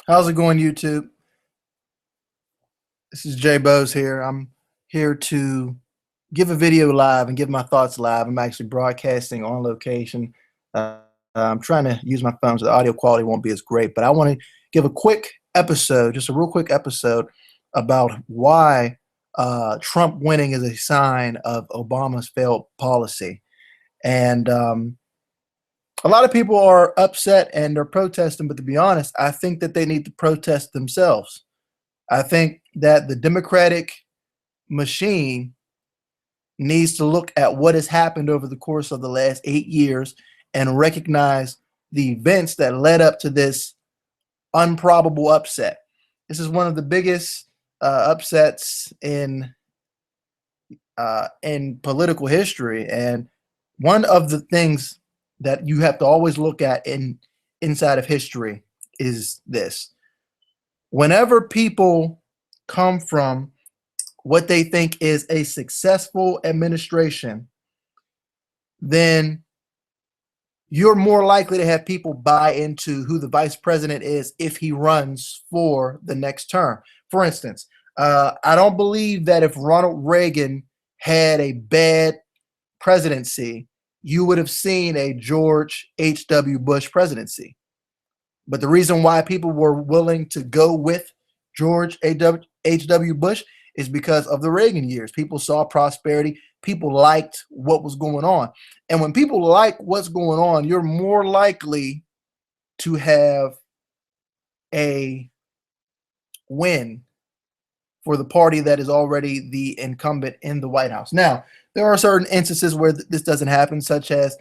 How's it going, YouTube? This is Jay Bose here. I'm here to give a video live and give my thoughts live. I'm actually broadcasting on location. I'm trying to use my phone so the audio quality won't be as great, but I want to give a quick episode, just a real quick episode about why Trump winning is a sign of Obama's failed policy. And a lot of people are upset and they're protesting, but to be honest, I think that they need to protest themselves. I think that the Democratic machine needs to look at what has happened over the course of the last 8 years and recognize the events that led up to this improbable upset. This is one of the biggest upsets in political history, and one of the things that you have to always look at inside of history is this: whenever people come from what they think is a successful administration, then you're more likely to have people buy into who the vice president is if he runs for the next term. For instance, I don't believe that if Ronald Reagan had a bad presidency, you would have seen a George H.W. Bush presidency. But the reason why people were willing to go with George H.W. Bush is because of the Reagan years. People saw prosperity. People liked what was going on. And when people like what's going on, you're more likely to have a win for the party that is already the incumbent in the White House. Now, there are certain instances where this doesn't happen, such as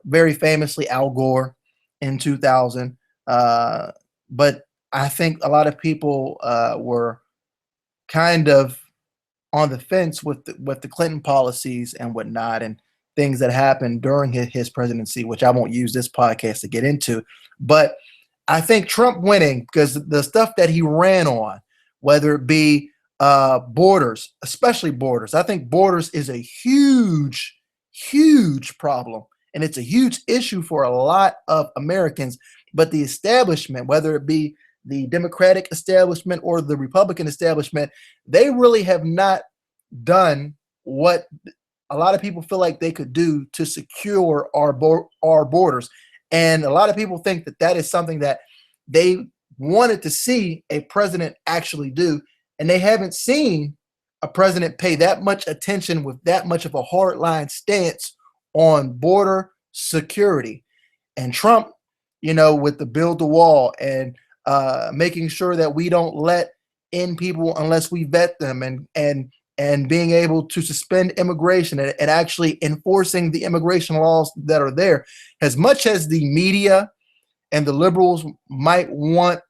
very famously Al Gore in 2000. But I think a lot of people were kind of on the fence with the Clinton policies and whatnot, and things that happened during his presidency, which I won't use this podcast to get into. But I think Trump winning, because the stuff that he ran on, whether it be borders, especially borders, I think borders is a huge, huge problem. And it's a huge issue for a lot of Americans. But the establishment, whether it be the Democratic establishment or the Republican establishment, they really have not done what a lot of people feel like they could do to secure our borders. And a lot of people think that that is something that they wanted to see a president actually do. And they haven't seen a president pay that much attention with that much of a hardline stance on border security. And Trump, with the build the wall and making sure that we don't let in people unless we vet them, and being able to suspend immigration and actually enforcing the immigration laws that are there. As much as the media and the liberals might want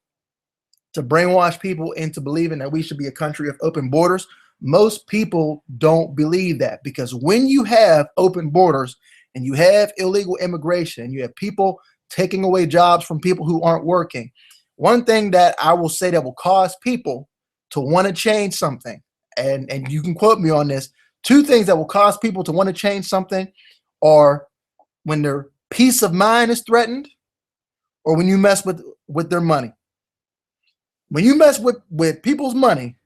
to brainwash people into believing that we should be a country of open borders, most people don't believe that, because when you have open borders and you have illegal immigration, you have people taking away jobs from people who aren't working, one thing that I will say that will cause people to want to change something, and you can quote me on this, two things that will cause people to want to change something are when their peace of mind is threatened, or when you mess with their money. When you mess with people's money,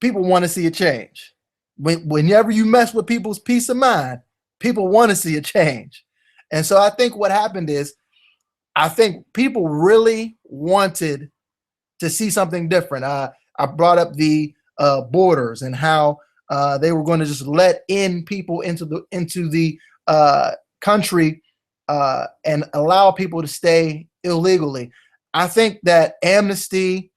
people want to see a change. Whenever you mess with people's peace of mind, people want to see a change. And so I think what happened is, I think people really wanted to see something different. I brought up the borders and how they were going to just let in people into the country and allow people to stay illegally. I think that amnesty,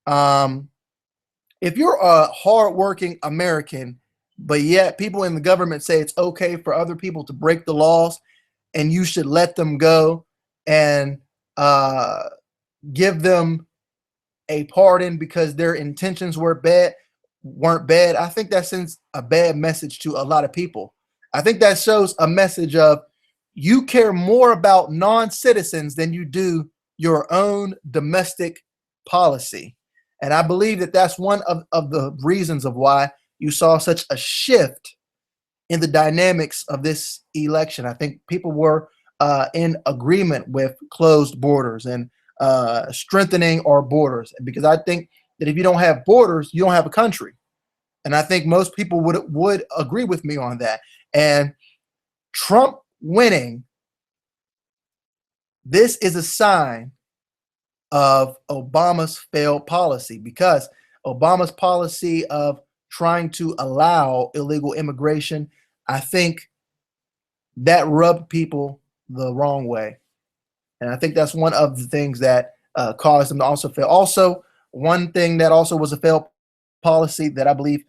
if you're a hardworking American, but yet people in the government say it's okay for other people to break the laws and you should let them go and give them a pardon because their intentions weren't bad, I think that sends a bad message to a lot of people. I think that shows a message of you care more about non-citizens than you do your own domestic policy. And I believe that that's one of the reasons of why you saw such a shift in the dynamics of this election. I think people were in agreement with closed borders, and strengthening our borders, because I think that if you don't have borders, you don't have a country. And I think most people would agree with me on that. And Trump winning, this is a sign of Obama's failed policy, because Obama's policy of trying to allow illegal immigration, I think that rubbed people the wrong way. And I think that's one of the things that caused them to also fail. Also, one thing that also was a failed policy that I believe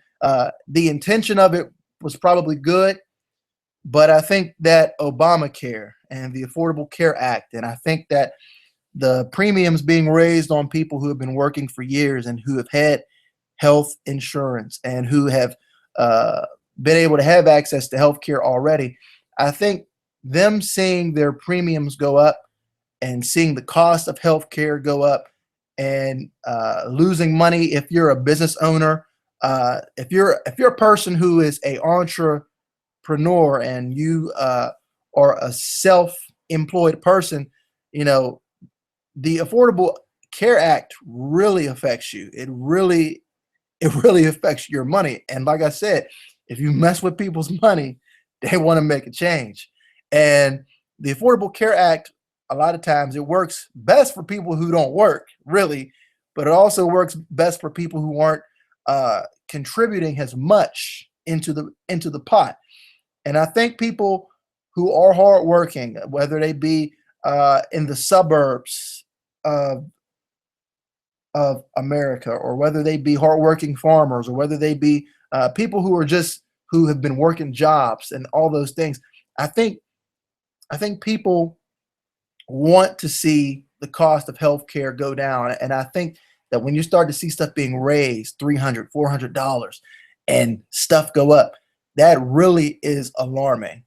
the intention of it was probably good, but I think that Obamacare and the Affordable Care Act, and I think that the premiums being raised on people who have been working for years and who have had health insurance and who have been able to have access to health care already, I think them seeing their premiums go up and seeing the cost of health care go up and losing money if you're a business owner, if you're a person who is a entrepreneur and you are a self-employed person, you know, the Affordable Care Act really affects you. It really affects your money. And like I said, if you mess with people's money, they want to make a change. And the Affordable Care Act, a lot of times it works best for people who don't work, really, but it also works best for people who aren't contributing as much into the pot. And I think people who are hardworking, whether they be in the suburbs of America, or whether they be hardworking farmers, or whether they be people who have been working jobs and all those things, I think people want to see the cost of healthcare go down. And I think that when you start to see stuff being raised $300, $400 and stuff go up, that really is alarming.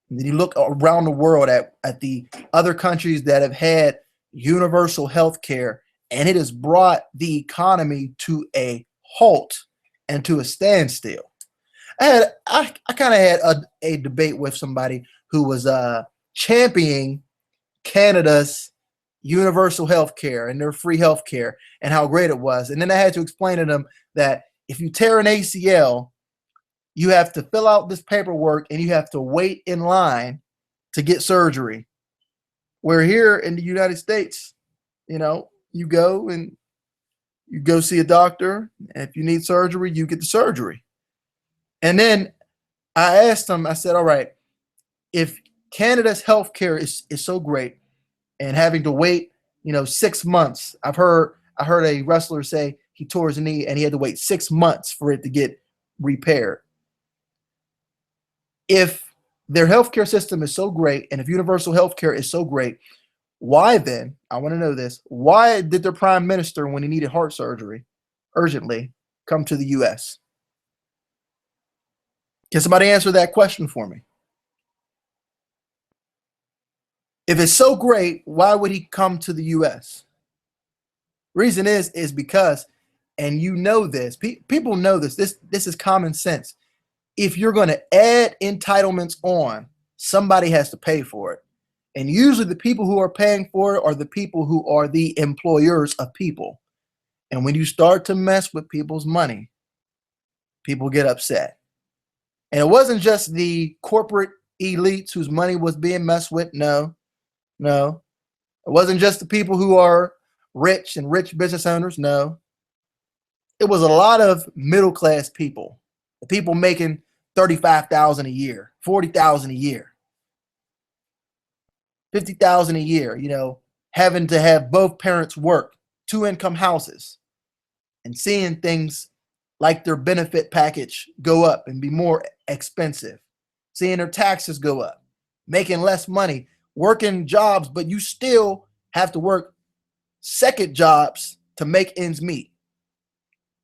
And then you look around the world at the other countries that have had universal health care, and it has brought the economy to a halt and to a standstill. I kind of had a debate with somebody who was championing Canada's universal health care and their free health care and how great it was. And then I had to explain to them that if you tear an ACL, you have to fill out this paperwork and you have to wait in line to get surgery. Where here in the United States, you know, you go see a doctor, and if you need surgery, you get the surgery. And then I asked them, I said, all right, if Canada's healthcare is so great and having to wait, 6 months. I heard a wrestler say he tore his knee and he had to wait 6 months for it to get repaired. If their healthcare system is so great, and if universal healthcare is so great, why then, I want to know this, why did their prime minister, when he needed heart surgery urgently, come to the US? Can somebody answer that question for me? If it's so great, why would he come to the US? Reason is because, and you know this, people know this, this is common sense. If you're going to add entitlements on, somebody has to pay for it. And usually the people who are paying for it are the people who are the employers of people. And when you start to mess with people's money, people get upset. And it wasn't just the corporate elites whose money was being messed with. No. It wasn't just the people who are rich and rich business owners. No. It was a lot of middle-class people, the people making $35,000 a year, $40,000 a year, $50,000 a year, having to have both parents work, 2-income houses, and seeing things like their benefit package go up and be more expensive, seeing their taxes go up, making less money, working jobs, but you still have to work second jobs to make ends meet.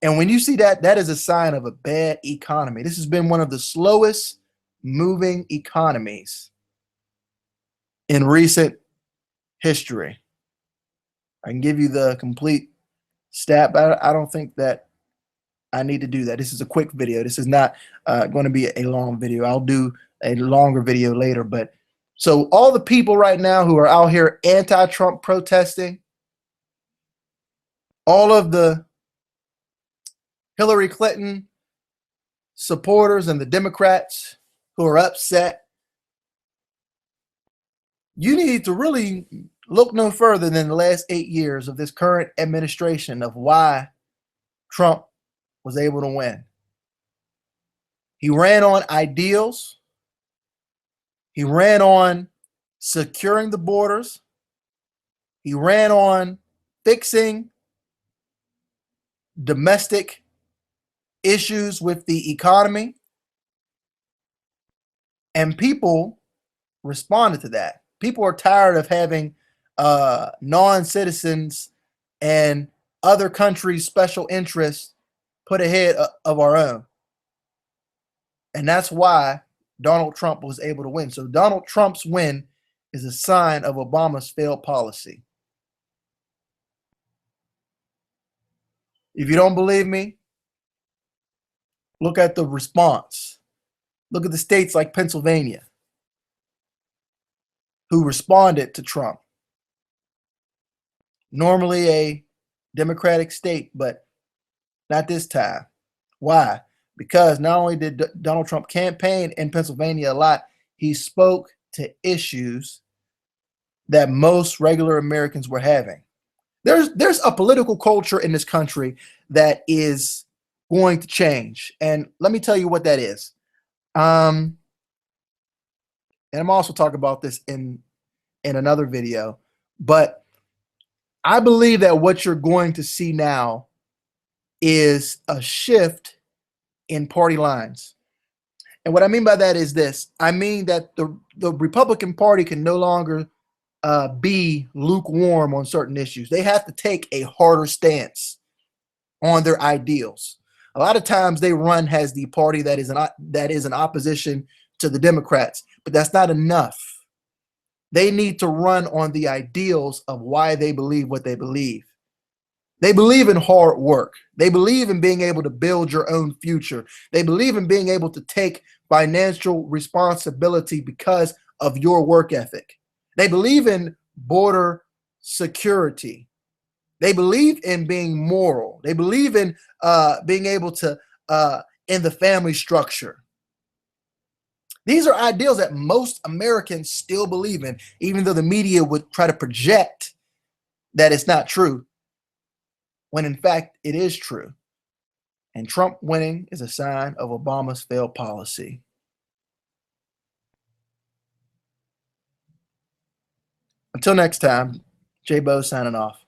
And when you see that, that is a sign of a bad economy. This has been one of the slowest moving economies in recent history. I can give you the complete stat, but I don't think that I need to do that. This is a quick video. This is not going to be a long video. I'll do a longer video later. But so all the people right now who are out here anti-Trump protesting, all of the Hillary Clinton supporters and the Democrats who are upset, you need to really look no further than the last 8 years of this current administration of why Trump was able to win. He ran on ideals. He ran on securing the borders. He ran on fixing domestic issues with the economy. And people responded to that. People are tired of having non-citizens and other countries' special interests put ahead of our own. And that's why Donald Trump was able to win. So Donald Trump's win is a sign of Obama's failed policy. If you don't believe me, look at the response. Look at the states like Pennsylvania who responded to Trump. Normally a Democratic state, but not this time. Why? Because not only did Donald Trump campaign in Pennsylvania a lot, he spoke to issues that most regular Americans were having. There's a political culture in this country that is going to change. And let me tell you what that is. And I'm also talking about this in another video, but I believe that what you're going to see now is a shift in party lines. And what I mean by that is this. I mean that the Republican Party can no longer be lukewarm on certain issues. They have to take a harder stance on their ideals. A lot of times they run as the party that is an opposition to the Democrats, but that's not enough. They need to run on the ideals of why they believe what they believe. They believe in hard work. They believe in being able to build your own future. They believe in being able to take financial responsibility because of your work ethic. They believe in border security. They believe in being moral. They believe in being able to in the family structure. These are ideals that most Americans still believe in, even though the media would try to project that it's not true, when in fact it is true. And Trump winning is a sign of Obama's failed policy. Until next time, J Bo signing off.